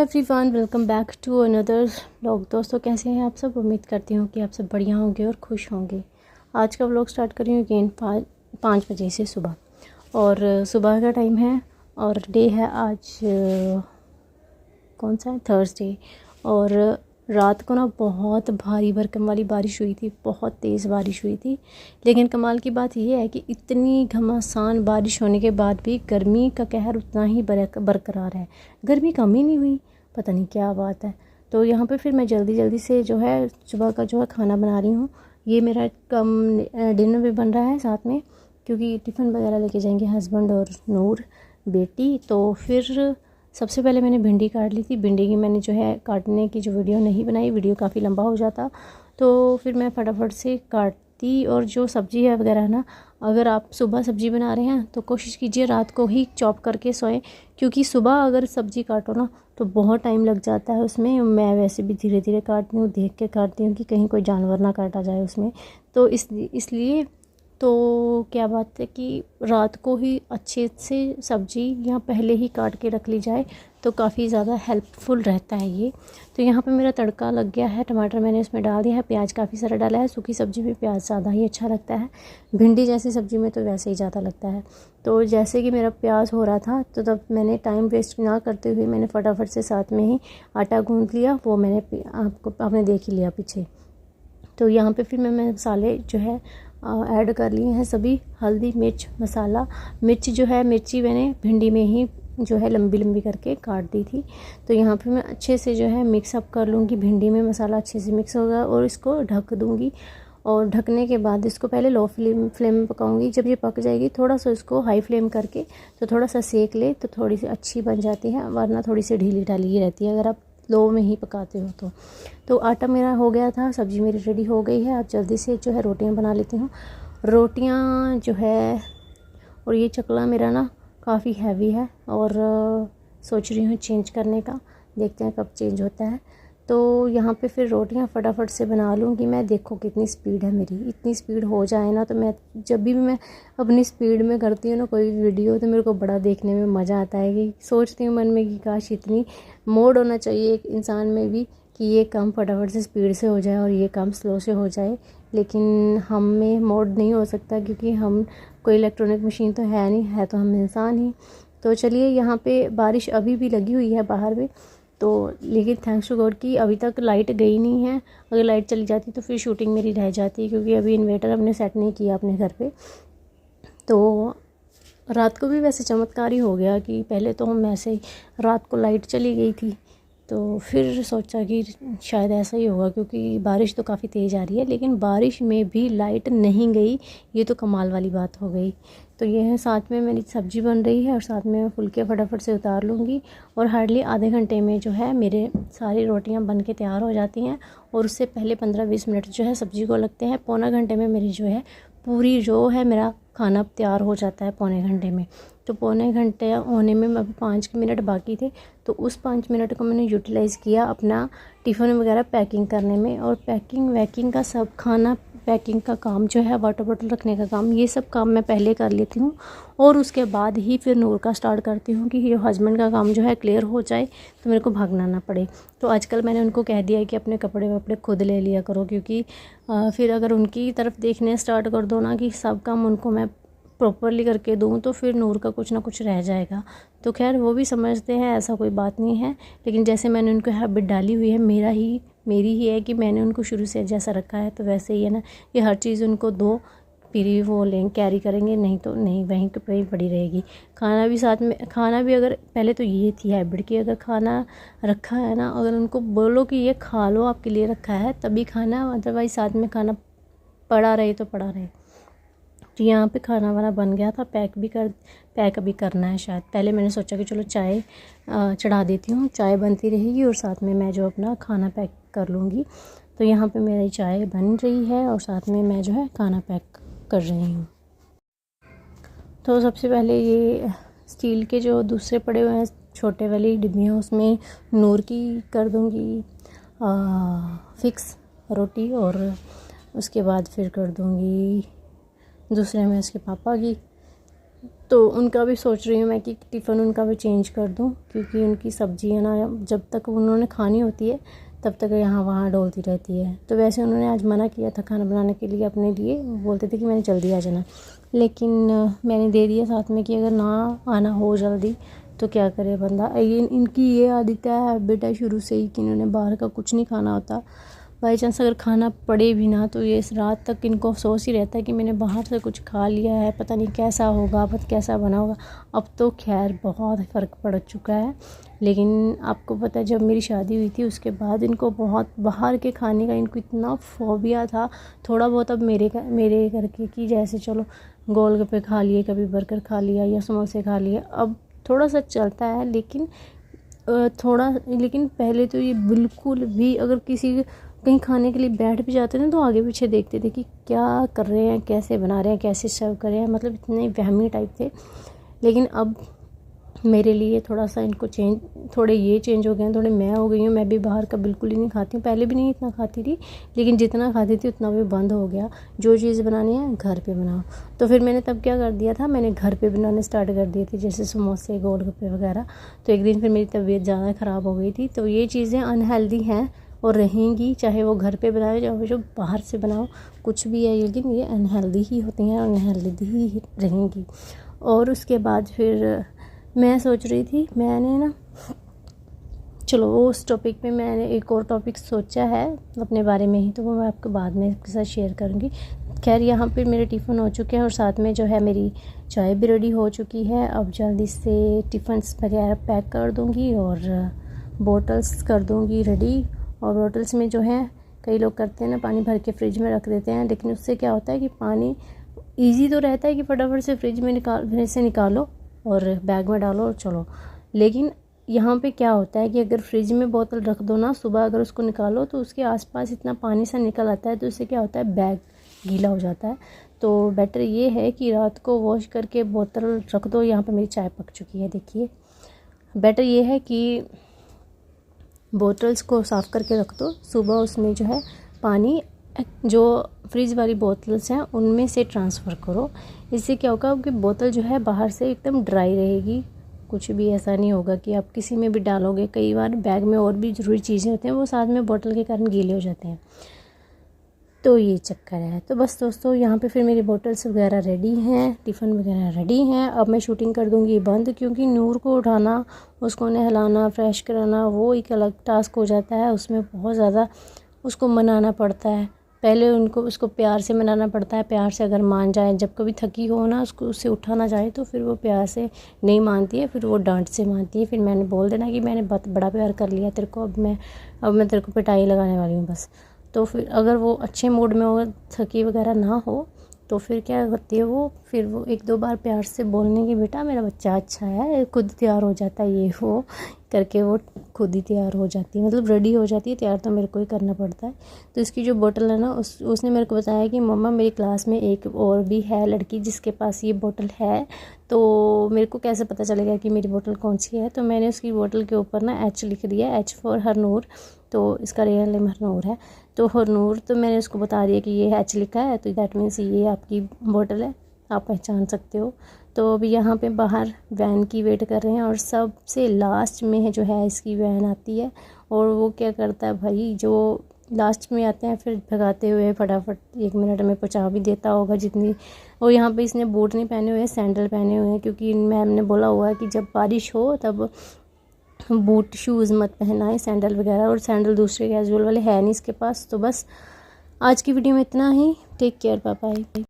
Everyone, welcome back to another vlog. दोस्तों, कैसे हैं आप सब? उम्मीद करती हूँ कि आप सब बढ़िया होंगे और खुश होंगे। आज का व्लॉग स्टार्ट कर रही हूँ अगेन 5 बजे से सुबह, और सुबह का टाइम है और डे है आज कौन सा है, थर्सडे। और रात को ना बहुत भारी भरकम वाली बारिश हुई थी, बहुत तेज़ बारिश हुई थी। लेकिन कमाल की बात यह है कि इतनी घमासान बारिश होने के बाद भी गर्मी का कहर उतना ही बरकरार है। गर्मी कम ही नहीं हुई, पता नहीं क्या बात है। तो यहाँ पे फिर मैं जल्दी जल्दी से जो है सुबह का जो है खाना बना रही हूँ। ये मेरा डिनर भी बन रहा है साथ में, क्योंकि टिफ़िन वगैरह लेके जाएंगे हस्बैंड और नूर बेटी। तो फिर सबसे पहले मैंने भिंडी काट ली थी। भिंडी की मैंने जो है काटने की जो वीडियो नहीं बनाई, वीडियो काफ़ी लंबा हो जाता, तो फिर मैं फटाफट से काटती। और जो सब्ज़ी है वगैरह ना, अगर आप सुबह सब्ज़ी बना रहे हैं तो कोशिश कीजिए रात को ही चॉप करके सोएं, क्योंकि सुबह अगर सब्ज़ी काटो ना तो बहुत टाइम लग जाता है उसमें। मैं वैसे भी धीरे धीरे काटती हूँ, देख के काटती हूँ कि कहीं कोई जानवर ना काटा जाए उसमें। तो इसलिए तो क्या बात है कि रात को ही अच्छे से सब्ज़ी यहाँ पहले ही काट के रख ली जाए तो काफ़ी ज़्यादा हेल्पफुल रहता है ये। तो यहाँ पे मेरा तड़का लग गया है, टमाटर मैंने इसमें डाल दिया है, प्याज काफ़ी सारा डाला है। सूखी सब्ज़ी में प्याज ज़्यादा ही अच्छा लगता है, भिंडी जैसी सब्ज़ी में तो वैसे ही ज़्यादा लगता है। तो जैसे कि मेरा प्याज हो रहा था तो तब मैंने टाइम वेस्ट ना करते हुए मैंने फटाफट से साथ में ही आटा गूँथ लिया। वो मैंने आपने देख ही लिया पीछे। तो यहाँ पे फिर मैं मसाले जो है ऐड कर लिए हैं सभी, हल्दी मिर्च मसाला। मिर्च जो है, मिर्ची मैंने भिंडी में ही जो है लंबी लंबी करके काट दी थी। तो यहाँ पे मैं अच्छे से जो है मिक्स अप कर लूँगी। भिंडी में मसाला अच्छे से मिक्स होगा और इसको ढक दूँगी। और ढकने के बाद इसको पहले लो फ्लेम में पकाऊंगी। जब ये पक जाएगी थोड़ा सा इसको हाई फ्लेम करके तो थोड़ा सा सेक ले तो थोड़ी सी अच्छी बन जाती है, वरना थोड़ी सी ढीली ढाली रहती है अगर आप लो में ही पकाते हो तो आटा मेरा हो गया था, सब्ज़ी मेरी रेडी हो गई है। अब जल्दी से जो है रोटियां बना लेती हूँ। रोटियां जो है, और ये चकला मेरा ना काफ़ी हैवी है और सोच रही हूँ चेंज करने का, देखते हैं कब चेंज होता है। तो यहाँ पे फिर रोटियां फटाफट से बना लूँगी मैं। देखो कितनी स्पीड है मेरी, इतनी स्पीड हो जाए ना तो मैं जब भी मैं अपनी स्पीड में करती हूँ ना कोई वीडियो, तो मेरे को बड़ा देखने में मज़ा आता है। कि सोचती हूँ मन में कि काश इतनी मोड होना चाहिए एक इंसान में भी कि ये काम फटाफट से स्पीड से हो जाए और ये काम स्लो से हो जाए। लेकिन हम में मोड नहीं हो सकता, क्योंकि हम कोई इलेक्ट्रॉनिक मशीन तो है नहीं, है तो हम इंसान ही। तो चलिए, यहाँ पे बारिश अभी भी लगी हुई है बाहर में, तो लेकिन थैंक्स टू गॉड कि अभी तक लाइट गई नहीं है। अगर लाइट चली जाती तो फिर शूटिंग मेरी रह जाती, क्योंकि अभी इन्वर्टर हमने सेट नहीं किया अपने घर पे। तो रात को भी वैसे चमत्कार ही हो गया कि पहले तो हम ऐसे ही रात को लाइट चली गई थी, तो फिर सोचा कि शायद ऐसा ही होगा, क्योंकि बारिश तो काफ़ी तेज़ आ रही है। लेकिन बारिश में भी लाइट नहीं गई, ये तो कमाल वाली बात हो गई। तो ये है, साथ में मेरी सब्ज़ी बन रही है और साथ में मैं फुलके फटाफट से उतार लूँगी। और हार्डली आधे घंटे में जो है मेरे सारी रोटियां बन के तैयार हो जाती हैं। और उससे पहले 15-20 मिनट जो है सब्ज़ी को लगते हैं। पौना घंटे में मेरी जो है पूरी जो है मेरा खाना तैयार हो जाता है, पौने घंटे में। तो पौने घंटे होने में अभी 5 मिनट बाकी थे, तो उस 5 मिनट को मैंने यूटिलाइज़ किया अपना टिफ़िन वगैरह पैकिंग करने में। और पैकिंग वैकिंग का सब, खाना पैकिंग का काम जो है, वाटर बॉटल रखने का काम, ये सब काम मैं पहले कर लेती हूँ। और उसके बाद ही फिर नूर का स्टार्ट करती हूँ कि ये हस्बैंड का काम जो है क्लियर हो जाए तो मेरे को भागना ना पड़े। तो आजकल मैंने उनको कह दिया है कि अपने कपड़े वपड़े खुद ले लिया करो, क्योंकि फिर अगर उनकी तरफ देखने स्टार्ट कर दो ना कि सब काम उनको मैं प्रॉपरली करके दूँ, तो फिर नूर का कुछ ना कुछ रह जाएगा। तो खैर वो भी समझते हैं, ऐसा कोई बात नहीं है। लेकिन जैसे मैंने उनको हैबिट डाली हुई है, मेरी ही है कि मैंने उनको शुरू से जैसा रखा है तो वैसे ही है ना, ये हर चीज़ उनको दो, फिर वो लेंगे कैरी करेंगे, नहीं तो नहीं, वहीं पे ही पड़ी रहेगी। खाना भी साथ में, खाना भी अगर, पहले तो ये थी हैबिट कि अगर खाना रखा है ना, अगर उनको बोलो कि ये खा लो, आपके लिए रखा है, तभी खाना, अदरवाइज़ साथ में खाना पड़ा रहे तो पड़ा रहे। तो यहाँ पे खाना वाना बन गया था, पैक अभी करना है शायद। पहले मैंने सोचा कि चलो चाय चढ़ा देती हूँ, चाय बनती रहेगी और साथ में मैं जो अपना खाना पैक कर लूँगी। तो यहाँ पे मेरी चाय बन रही है और साथ में मैं जो है खाना पैक कर रही हूँ। तो सबसे पहले ये स्टील के जो दूसरे पड़े हुए हैं छोटे वाली डिब्बियाँ, उसमें नूर की कर दूँगी फिक्स रोटी, और उसके बाद फिर कर दूँगी दूसरे में उसके पापा की। तो उनका भी सोच रही हूँ मैं कि टिफ़िन उनका भी चेंज कर दूँ, क्योंकि उनकी सब्ज़ी है ना जब तक उन्होंने खानी होती है तब तक यहाँ वहाँ डोलती रहती है। तो वैसे उन्होंने आज मना किया था खाना बनाने के लिए अपने लिए, बोलते थे कि मैंने जल्दी आ जाना, लेकिन मैंने दे दिया साथ में कि अगर ना आना हो जल्दी तो क्या करे बंदा। ये इनकी ये आदत है बेटा शुरू से ही कि इन्होंने बाहर का कुछ नहीं खाना होता। बाई चांस अगर खाना पड़े भी ना तो ये इस रात तक इनको अफसोस ही रहता है कि मैंने बाहर से कुछ खा लिया है, पता नहीं कैसा होगा, पता कैसा बना होगा। अब तो खैर बहुत फ़र्क पड़ चुका है, लेकिन आपको पता है जब मेरी शादी हुई थी उसके बाद इनको बहुत बाहर के खाने का इनको इतना फ़ोबिया था। थोड़ा बहुत अब मेरे करके कि जैसे चलो गोलगप्पे खा लिए, कभी बर्गर खा लिया या समोसे खा लिए, अब थोड़ा सा चलता है, लेकिन पहले तो ये बिल्कुल भी, अगर किसी कहीं खाने के लिए बैठ भी जाते थे तो आगे पीछे देखते थे कि क्या कर रहे हैं, कैसे बना रहे हैं, कैसे सर्व कर रहे हैं, मतलब इतने वहमी टाइप थे। लेकिन अब मेरे लिए थोड़ा सा इनको थोड़े ये चेंज हो गए हैं, थोड़े मैं हो गई हूँ। मैं भी बाहर का बिल्कुल ही नहीं खाती हूँ, पहले भी नहीं इतना खाती थी, लेकिन जितना खाती थी उतना भी बंद हो गया। जो चीज़ बनानी है घर पे बनाओ। तो फिर मैंने तब क्या कर दिया था, मैंने घर पे बनाने स्टार्ट कर दिए थे, जैसे समोसे, गोलगप्पे वगैरह। तो एक दिन फिर मेरी तबीयत ज़्यादा ख़राब हो गई थी। तो ये चीज़ें अनहेल्दी हैं और रहेंगी, चाहे वो घर पे बनाओ चाहे जो बाहर से बनाओ, कुछ भी है, लेकिन ये अनहेल्दी ही होती हैं, अनहेल्दी ही रहेंगी। और उसके बाद फिर मैं सोच रही थी, मैंने ना चलो वो उस टॉपिक पे मैंने एक और टॉपिक सोचा है अपने बारे में ही, तो वो मैं आपको बाद में आपके साथ शेयर करूँगी। खैर यहाँ पे मेरे टिफ़िन हो चुके हैं और साथ में जो है मेरी चाय भी रेडी हो चुकी है। अब जल्दी से टिफ़िन्स वगैरह पैक कर दूँगी और बोटल्स कर दूँगी रेडी। और बोटल्स में जो है कई लोग करते हैं ना, पानी भर के फ्रिज में रख देते हैं, लेकिन उससे क्या होता है कि पानी ईजी तो रहता है कि फटाफट से फ्रिज से निकालो और बैग में डालो और चलो, लेकिन यहाँ पे क्या होता है कि अगर फ्रिज में बोतल रख दो ना, सुबह अगर उसको निकालो तो उसके आसपास इतना पानी सा निकल आता है, तो इससे क्या होता है बैग गीला हो जाता है। तो बेटर ये है कि रात को वॉश करके बोतल रख दो। यहाँ पे मेरी चाय पक चुकी है, देखिए। बेटर ये है कि बोतल्स को साफ़ करके रख दो, सुबह उसमें जो है पानी जो फ्रिज वाली बोतल्स हैं उनमें से ट्रांसफ़र करो। इससे क्या होगा कि बोतल जो है बाहर से एकदम ड्राई रहेगी, कुछ भी ऐसा नहीं होगा कि आप किसी में भी डालोगे। कई बार बैग में और भी ज़रूरी चीज़ें होती हैं, वो साथ में बोतल के कारण गीले हो जाते हैं, तो ये चक्कर है। तो बस दोस्तों यहाँ पे फिर मेरी बोटल्स वगैरह रेडी हैं, टिफ़िन वगैरह रेडी हैं। अब मैं शूटिंग कर दूँगी बंद, क्योंकि नूर को उठाना, उसको नहलाना, फ्रेश कराना, वो एक अलग टास्क हो जाता है। उसमें बहुत ज़्यादा उसको मनाना पड़ता है, पहले उसको प्यार से मनाना पड़ता है। प्यार से अगर मान जाए, जब कभी थकी हो ना, उससे उठा ना जाए तो फिर वो प्यार से नहीं मानती है, फिर वो डांट से मानती है। फिर मैंने बोल देना कि मैंने बड़ा प्यार कर लिया तेरे को, अब मैं तेरे को पिटाई लगाने वाली हूँ बस। तो फिर अगर वो अच्छे मूड में हो, थकी वगैरह ना हो, तो फिर क्या करती है फिर वो एक दो बार प्यार से बोलने की, बेटा मेरा बच्चा अच्छा है, खुद तैयार हो जाता है, ये वो करके वो खुद ही तैयार हो जाती है, मतलब रेडी हो जाती है। तैयार तो मेरे को ही करना पड़ता है। तो इसकी जो बोतल है ना, उसने मेरे को बताया कि मम्मा मेरी क्लास में एक और भी है लड़की जिसके पास ये बोतल है, तो मेरे को कैसे पता चलेगा कि मेरी बोतल कौन सी है। तो मैंने उसकी बोतल के ऊपर ना एच लिख दिया, एच फॉर हरनूर, तो इसका रियल नेम हरनूर है। तो हरनूर, तो मैंने उसको बता दिया कि ये एच लिखा है, तो दैट मीन्स ये आपकी बोतल है, आप पहचान सकते हो। तो अभी यहाँ पे बाहर वैन की वेट कर रहे हैं, और सबसे लास्ट में है जो है इसकी वैन आती है। और वो क्या करता है भाई, जो लास्ट में आते हैं फिर भगाते हुए फटाफट 1 मिनट में पहुँचा भी देता होगा जितनी। और यहाँ पे इसने बूट नहीं पहने हुए हैं, सैंडल पहने हुए हैं, क्योंकि मैम ने बोला हुआ है कि जब बारिश हो तब बूट शूज़ मत पहनाएं, सैंडल वगैरह। और सैंडल दूसरे कैजुअल वाले है नहीं इसके पास। तो बस आज की वीडियो में इतना ही। Take care, bye bye.